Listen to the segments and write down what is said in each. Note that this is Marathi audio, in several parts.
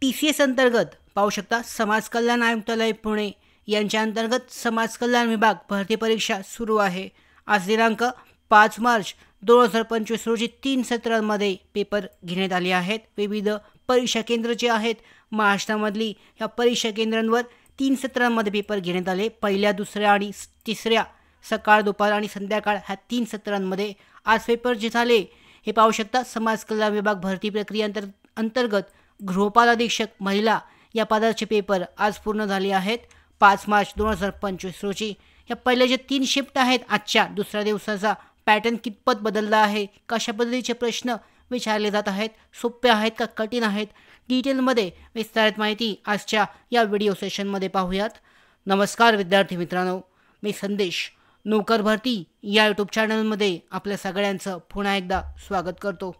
TCS अंतर्गत पाहू शकता समाज कल्याण आयुक्तालय पुणे यांच्या अंतर्गत समाज कल्याण विभाग भरती परीक्षा सुरू आहे। आज दिनांक 5 मार्च 2025 रोजी 3 सत्रांमध्ये पेपर घेण्यात आले आहेत। विविध परीक्षा केंद्र जे आहेत महाराष्ट्रामधली या परीक्षा केंद्रांवर 3 सत्रांमध्ये पेपर घेण्यात आले। पहिल्या, दुसऱ्या आणि तिसऱ्या सकाळ, दुपार आणि संध्याकाळ ह्या 3 सत्रांमध्ये आज पेपर जे झाले हे पाहू शकता। समाज कल्याण विभाग भरती प्रक्रिया अंतर्गत गृहपाल अधीक्षक महिला या पदाचे पेपर आज पूर्ण झाले आहेत। 5 मार्च 2025 रोजी या पहिल्या जे 3 शिफ्ट आहेत आजच्या दुसऱ्या दिवसाचा पॅटर्न कितपत बदलला आहे, कशा पद्धतीचे प्रश्न विचारले जात आहेत, सोपे आहेत का कठीण आहेत, डिटेलमध्ये विस्तारित माहिती आजच्या या व्हिडिओ सेशनमध्ये पाहूयात। नमस्कार विद्यार्थी मित्रांनो, मी संदेश नोकर भरती या यूट्यूब चॅनलमध्ये आपल्या सगळ्यांचं पुन्हा एकदा स्वागत करतो।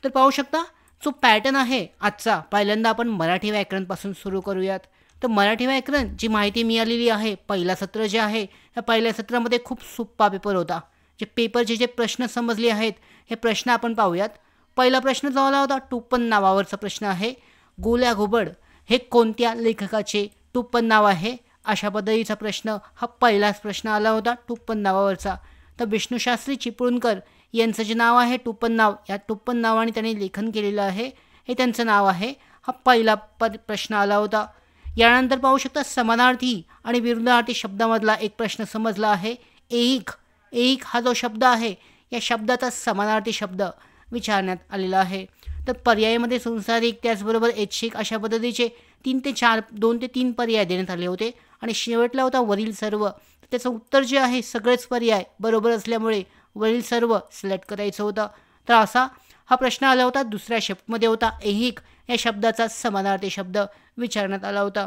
तर पाहू शकता जो पॅटर्न आहे आजचा, पहिल्यांदा आपण मराठी व्याकरणपासून सुरू करूयात। तर मराठी व्याकरण जी माहिती मिळालेली आहे, पहिला सत्र जे आहे या पहिल्या सत्रामध्ये खूप सोपा पेपर होता। जे पेपरचे जे प्रश्न समजले आहेत हे प्रश्न आपण पाहूयात। पहिला प्रश्न जो आला होता टोपण नावावरचा प्रश्न आहे। गोल्या घुबड हे कोणत्या लेखकाचे टोपण नाव आहे, अशा पद्धतीचा प्रश्न हा पहिलाच प्रश्न आला होता टोपण नावावरचा। तर विष्णुशास्त्री चिपळूणकर यांचं जे नाव आहे टोपण नाव, या टोपण नावाने त्यांनी लेखन केलेलं आहे, हे त्यांचं नाव आहे। हा पहिला प्रश्न आला होता। यानंतर पाहू शकता समानार्थी आणि विरुद्धार्थी शब्दामधला एक प्रश्न समजला आहे। एक हा जो शब्द आहे या शब्दाचा समानार्थी शब्द विचारण्यात आलेला आहे। तर पर्यायामध्ये संसारिक, त्याचबरोबर ऐच्छिक अशा पद्धतीचे 2 ते 3 पर्याय देण्यात आले होते आणि शेवटला होता वरील सर्व। त्याचं उत्तर जे आहे सगळेच पर्याय बरोबर असल्यामुळे वरील सर्व सिलेक्ट करायचं होतं। तर असा हा प्रश्न आला होता। दुसऱ्या शिफ्टमध्ये होता ऐहिक या शब्दाचा समानार्थी शब्द विचारण्यात आला होता।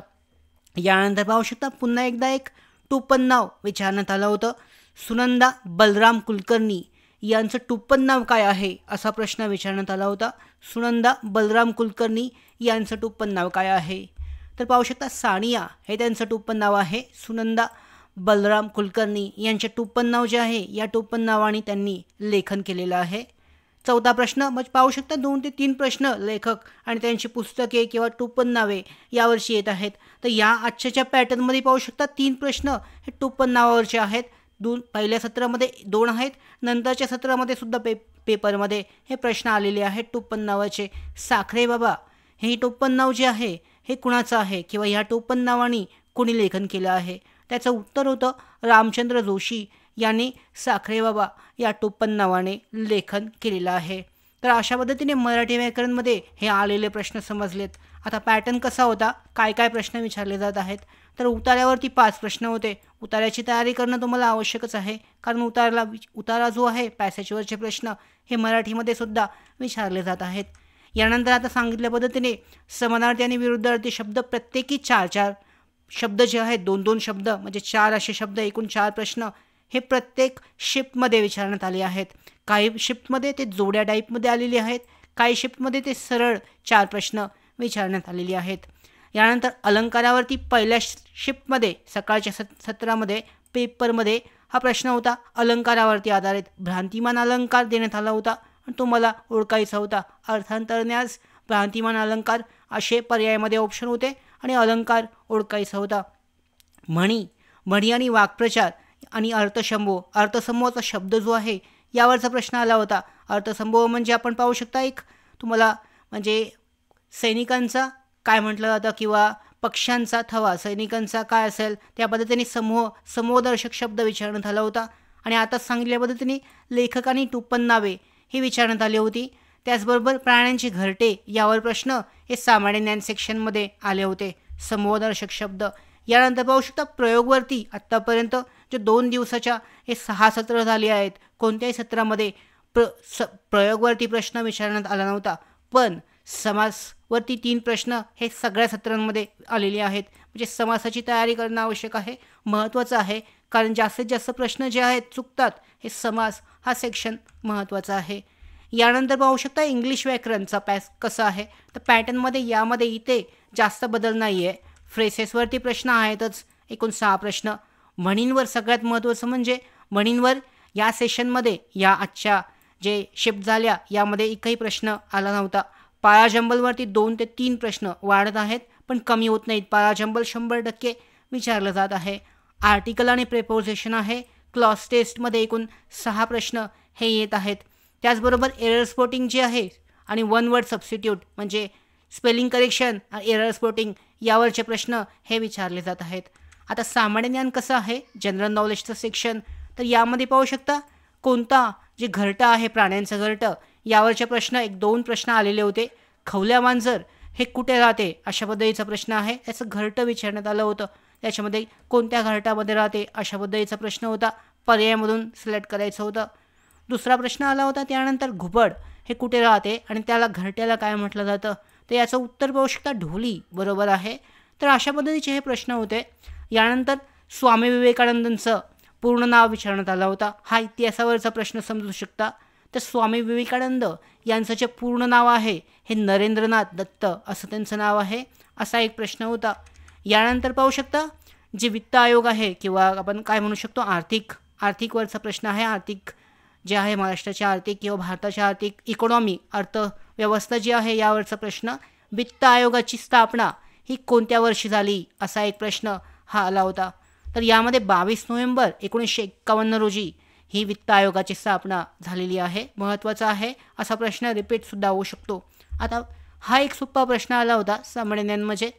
यानंतर पाहू शकता पुन्हा एकदा एक टोपण नाव विचारण्यात आलं होतं। सुनंदा बलराम कुलकर्णी यांचं टोपण नाव काय आहे, असा प्रश्न विचारण्यात आला होता। सुनंदा बलराम कुलकर्णी यांचं टोपण नाव काय आहे? तर पाहू शकता सानिया हे त्यांचं टोपण नाव आहे। सुनंदा बलराम कुलकर्णी यांचे टोपण नाव जे आहे या टोपण नावाने त्यांनी लेखन केलेलं आहे। चौथा प्रश्न म्हणजे पाहू शकता 2 ते 3 प्रश्न लेखक आणि त्यांची पुस्तके किंवा टोपण नावे यावर्षी येत आहेत। तर या आजच्या पॅटर्नमध्ये पाहू शकता 3 प्रश्न हे टोपण नावावरचे आहेत। पहिल्या सत्रामध्ये 2 आहेत, नंतरच्या सत्रामध्ये सुद्धा पेपरमध्ये हे प्रश्न आलेले आहेत टोपण नावाचे। साखरे बाबा हे टोपण नाव जे आहे हे कुणाचं आहे किंवा ह्या टोपण नावाने कोणी लेखन केलं आहे? त्याचं उत्तर होतं रामचंद्र जोशी यांनी साखरे बाबा या टोपण नावाने लेखन केलेलं आहे। तर अशा पद्धतीने मराठी व्याकरणमध्ये हे आलेले प्रश्न समजलेत। आता पॅटर्न कसा होता, काय काय प्रश्न विचारले जात आहेत? तर उतार्यावरती 5 प्रश्न होते। उतार्याची तयारी करणं तुम्हाला आवश्यकच आहे, कारण उतारा जो आहे पॅसेजवरचे प्रश्न हे मराठीमध्ये सुद्धा विचारले जात आहेत। यानंतर आता सांगितल्या पद्धतीने समानार्थी आणि विरुद्धार्थी शब्द प्रत्येकी 4 शब्द जे आहेत 2 शब्द म्हणजे 4 असे शब्द, एकूण 4 प्रश्न हे प्रत्येक शिफ्टमध्ये विचारण्यात आले आहेत। काही शिफ्टमध्ये ते जोड्या टाईपमध्ये आलेले आहेत, काही शिफ्टमध्ये ते सरळ 4 प्रश्न विचारण्यात आलेले आहेत। यानंतर अलंकारावरती पहिल्या शिफ्टमध्ये सकाळच्या सत्रामध्ये पेपरमध्ये हा प्रश्न होता अलंकारावरती आधारित। भ्रांतिमान अलंकार देण्यात आला होता आणि तो मला ओळखायचा होता। अर्थांतरण्यास भ्रांतिमान अलंकार असे पर्यायामध्ये ऑप्शन होते आणि अलंकार ओळखायचा होता। म्हणी आणि वाक्प्रचार आणि अर्थसमूहाचा शब्द जो आहे यावरचा प्रश्न आला होता। अर्थसमूह म्हणजे आपण पाहू शकता एक तुम्हाला म्हणजे सैनिकांचा काय म्हटलं जातं किंवा पक्ष्यांचा थवा, सैनिकांचा काय असेल त्या पद्धतीने समूहदर्शक शब्द विचारण्यात आला होता। आणि आता सांगितल्या पद्धतीने लेखक आणि टोपण नावे ही विचारण्यात आली होती। त्याचबरोबर प्राण्यांची घरटे यावर प्रश्न हे सामान्य ज्ञान सेक्शनमध्ये आले होते, समूहदर्शक शब्द। यानंतर पाहू शकता प्रयोगवरती आत्तापर्यंत जे 2 दिवसाच्या हे 6 सत्र झाले आहेत, कोणत्याही सत्रामध्ये प्रयोगवरती प्रश्न विचारण्यात आला नव्हता, पण समासवरती 3 प्रश्न हे सगळ्या सत्रांमध्ये आलेले आहेत। म्हणजे समासाची तयारी करणं आवश्यक आहे, महत्त्वाचं आहे, कारण जास्तीत जास्त प्रश्न जे आहेत चुकतात, हे समास हा सेक्शन महत्त्वाचा आहे। यानंतर पाहू शकता इंग्लिश व्याकरणचा कसा आहे, तर पॅटर्नमध्ये यामध्ये इथे जास्त बदल नाही आहे। फ्रेसेसवरती प्रश्न आहेतच, एकूण 6 प्रश्न। म्हणींवर सगळ्यात महत्त्वाचं म्हणजे म्हणींवर या सेशनमध्ये या आजच्या जे शिफ्ट झाल्या यामध्ये एकही प्रश्न आला नव्हता। पाया जंबलवरती 2 ते 3 प्रश्न वाढत आहेत, पण कमी होत नाहीत. पाया जंबल 100% विचारलं जात आहे. आर्टिकल आणि प्रेपोजिशन आहे. क्लॉज टेस्टमध्ये एकूण 6 प्रश्न हे येत आहेत. त्याचबरोबर एरर स्पॉटिंग जे आहे आणि वन वर्ड सबस्टिट्यूट म्हणजे स्पेलिंग करेक्शन, एरर स्पॉटिंग यावरचे प्रश्न हे विचारले जात आहेत. आता सामान्य ज्ञान कसं आहे, जनरल नॉलेजचं सेक्शन, तर यामध्ये पाहू शकता कोणता जे घरटं आहे, प्राण्यांचं घरटं, यावरचे प्रश्न 1-2 प्रश्न आलेले होते. खवल्या मांजर हे कुठे राहते अशा पद्धतीचा प्रश्न आहे. त्याचं घरटं विचारण्यात आलं होतं. त्याच्यामध्ये कोणत्या घरटामध्ये राहते अशा पद्धतीचा प्रश्न होता. पर्यायामधून सिलेक्ट करायचं होतं. दुसरा प्रश्न आला होता त्यानंतर घुबड हे कुठे राहते आणि त्याला घरट्याला काय म्हटलं जातं, तर याचं उत्तर पाहू शकता ढोली बरोबर आहे. तर अशा पद्धतीचे हे प्रश्न होते. यानंतर स्वामी विवेकानंदांचं पूर्ण नाव विचारण्यात आलं होता. हा इतिहासावरचा प्रश्न समजू शकता. तर स्वामी विवेकानंद यांचं जे पूर्ण नाव आहे हे नरेंद्रनाथ दत्त असं त्यांचं नाव आहे, असा एक प्रश्न होता. यानंतर पाहू शकता जे वित्त आयोग आहे किंवा आपण काय म्हणू शकतो आर्थिकवरचा प्रश्न आहे. आर्थिक जे आहे महाराष्ट्राची आर्थिक किंवा भारताची आर्थिक इकॉनॉमी अर्थव्यवस्था जी आहे यावरचा प्रश्न. वित्त आयोगाची स्थापना ही कोणत्या वर्षी झाली असा एक प्रश्न हा आला होता. तर यामध्ये 22 नोव्हेंबर 1951 रोजी ही वित्त आयोगाची स्थापना झालेली आहे. महत्त्वाचा आहे असा प्रश्न रिपीटसुद्धा होऊ शकतो. आता हा एक सोपा प्रश्न आला होता सामान्यांमध्ये.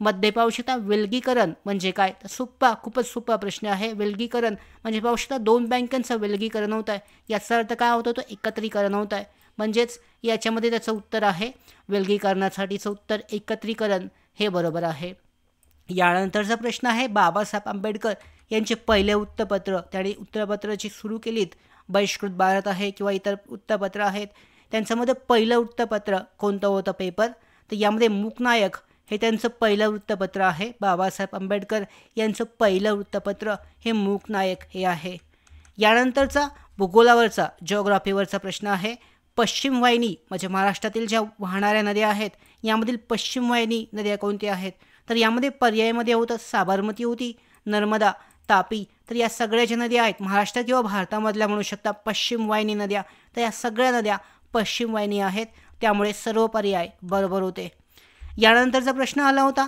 मध्ये पाहू शकता विलगीकरण म्हणजे काय, तर खूपच सोपा प्रश्न आहे. विलगीकरण म्हणजे पाहू शकता 2 बँकांचं विलगीकरण होत आहे. याचा अर्थ काय होतं, तो एकत्रीकरण होत आहे. म्हणजेच याच्यामध्ये त्याचं उत्तर आहे विलगीकरणासाठीचं उत्तर एकत्रीकरण हे बरोबर आहे. यानंतरचा प्रश्न आहे बाबासाहेब आंबेडकर यांचे पहिले वृत्तपत्र, त्यांनी वृत्तपत्राची सुरू केलीत. बहिष्कृत भारत आहे किंवा इतर वृत्तपत्र आहेत, त्यांच्यामध्ये पहिलं वृत्तपत्र कोणतं होतं पेपर, तर यामध्ये मूकनायक हे त्यांचं पहिलं वृत्तपत्र आहे. बाबासाहेब आंबेडकर यांचं पहिलं वृत्तपत्र हे मूकनायक हे आहे. यानंतरचा भूगोलावरचा जिओग्राफीवरचा प्रश्न आहे पश्चिम वाहिनी म्हणजे महाराष्ट्रातील ज्या वाहणाऱ्या नद्या आहेत यामधील पश्चिम वाहिनी नद्या कोणत्या आहेत, तर यामध्ये पर्यायामध्ये होतं साबरमती होती, नर्मदा, तापी. तर या सगळ्या ज्या नद्या आहेत महाराष्ट्र किंवा भारतामधल्या म्हणू शकता पश्चिम वाहिनी नद्या, तर या सगळ्या नद्या पश्चिम वाहिनी आहेत. त्यामुळे सर्व पर्याय बरोबर होते. यानंतरचा प्रश्न आला होता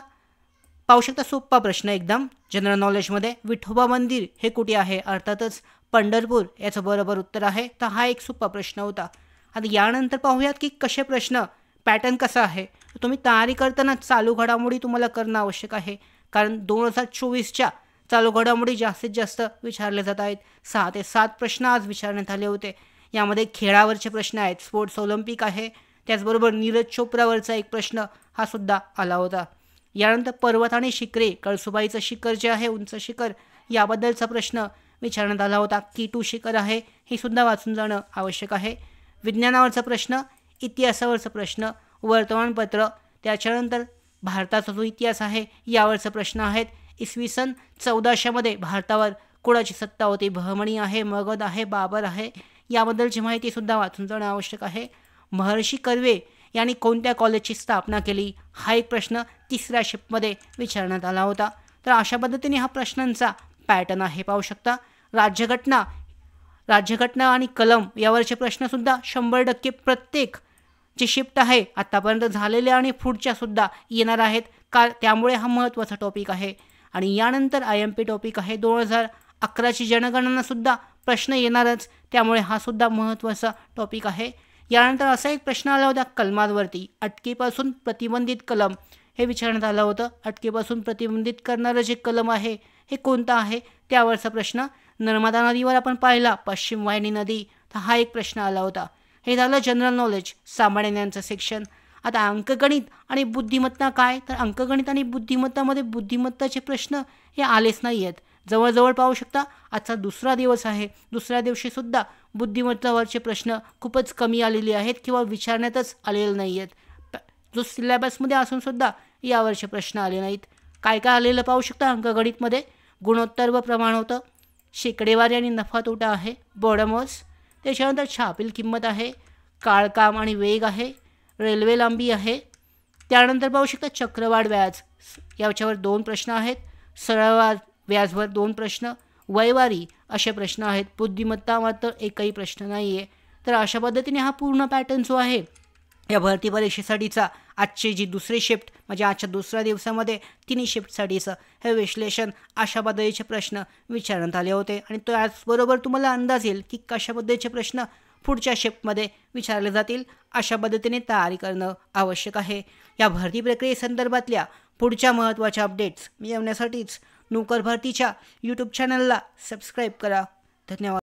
पाहू शकता सोपा प्रश्न एकदम जनरल नॉलेजमध्ये, विठोबा मंदिर हे कुठे आहे, अर्थातच पंढरपूर याचं बरोबर उत्तर आहे. तर हा एक सोपा प्रश्न होता. आता यानंतर पाहूयात की कसे प्रश्न पॅटर्न कसा आहे. तुम्ही तयारी करताना चालू घडामोडी तुम्हाला करणं आवश्यक आहे, कारण 2024च्या चालू घडामोडी जास्तीत जास्त विचारले जात आहेत. 6 ते 7 प्रश्न आज विचारण्यात आले होते. यामध्ये खेळावरचे प्रश्न आहेत, स्पोर्ट्स ऑलिम्पिक आहे, त्याचबरोबर नीरज चोप्रावरचा एक प्रश्न हा सुद्धा आला होता. यानंतर पर्वत आणि शिखरे, कळसुबाईचं शिखर जे आहे उंच शिखर याबद्दलचा प्रश्न विचारण्यात आला होता. K2 शिखर आहे हे सुद्धा वाचून जाणं आवश्यक आहे. विज्ञानावरचा प्रश्न, इतिहासावरचा प्रश्न, वर्तमानपत्र, त्याच्यानंतर भारताचा जो इतिहास आहे यावरचा प्रश्न आहेत. इसवी सन 1400मध्ये भारतावर कुणाची सत्ता होती, बहमणी आहे, मगध आहे, बाबर आहे, याबद्दलची माहितीसुद्धा वाचून जाणं आवश्यक आहे. महर्षी कर्वे यांनी कोणत्या कॉलेजची स्थापना केली हा एक प्रश्न 3ऱ्या शिफ्टमध्ये विचारण्यात आला होता. तर अशा पद्धतीने हा प्रश्नांचा पॅटर्न आहे पाहू शकता. राज्यघटना आणि कलम यावरचे प्रश्नसुद्धा 100% प्रत्येक जी शिफ्ट आहे आत्तापर्यंत झालेल्या आणि पुढच्यासुद्धा येणार आहेत त्यामुळे हा महत्त्वाचा टॉपिक आहे. आणि यानंतर IMP टॉपिक आहे. 2011ची जनगणनासुद्धा प्रश्न येणारच, त्यामुळे हा सुद्धा महत्त्वाचा टॉपिक आहे. यानंतर असा एक प्रश्न आला होता कलमांवरती, अटकेपासून प्रतिबंधित कलम हे विचारण्यात आलं होतं. अटकेपासून प्रतिबंधित करणारं जे कलम आहे हे कोणतं आहे त्यावरचा प्रश्न. नर्मदा नदीवर आपण पाहिला पश्चिम वाहिनी नदी, तर हा एक प्रश्न आला होता. हे झालं जनरल नॉलेज सामान्य ज्ञानचं सेक्शन. आता अंकगणित आणि बुद्धिमत्ता काय, तर अंकगणित आणि बुद्धिमत्तामध्ये बुद्धिमत्ताचे प्रश्न हे आलेच नाही आहेत. जवळजवळ पाहू शकता आजचा दुसरा दिवस आहे, दुसऱ्या दिवशीसुद्धा बुद्धिमत्तावरचे प्रश्न खूपच कमी आलेले आहेत किंवा विचारण्यातच आलेले नाही आहेत. जो सिलेबसमध्ये असूनसुद्धा यावरचे प्रश्न आले नाहीत. काय काय आलेलं पाहू शकता अंकगणितमध्ये, गुणोत्तर व प्रमाण होतं, शेकडेवारी आणि नफा तोटा आहे, बोडमॉस, त्याच्यानंतर छापील किंमत आहे, काळकाम आणि वेग आहे, रेल्वे लांबी आहे. त्यानंतर पाहू शकता चक्रवाढ व्याज याच्यावर 2 प्रश्न आहेत, सरळ व्याजवर 2 प्रश्न, वयवारी असे प्रश्न आहेत. बुद्धिमत्ता मात्र एकही प्रश्न नाही आहे. तर अशा पद्धतीने हा पूर्ण पॅटर्न जो आहे या भरती परीक्षेसाठीचा आजची जी दुसरी शिफ्ट म्हणजे आजच्या दुसऱ्या दिवसामध्ये तिन्ही शिफ्टसाठीचं हे विश्लेषण अशा पद्धतीचे प्रश्न विचारण्यात आले होते आणि त्याचबरोबर तुम्हाला अंदाज येईल की कशा पद्धतीचे प्रश्न पुढच्या शिफ्टमध्ये विचारले जातील. अशा पद्धतीने तयारी करणं आवश्यक आहे. या भरती प्रक्रियेसंदर्भातल्या पुढच्या महत्त्वाच्या अपडेट्स मिळवण्यासाठीच नोकर भरतीच्या यूट्यूब चॅनलला सबस्क्राईब करा. धन्यवाद.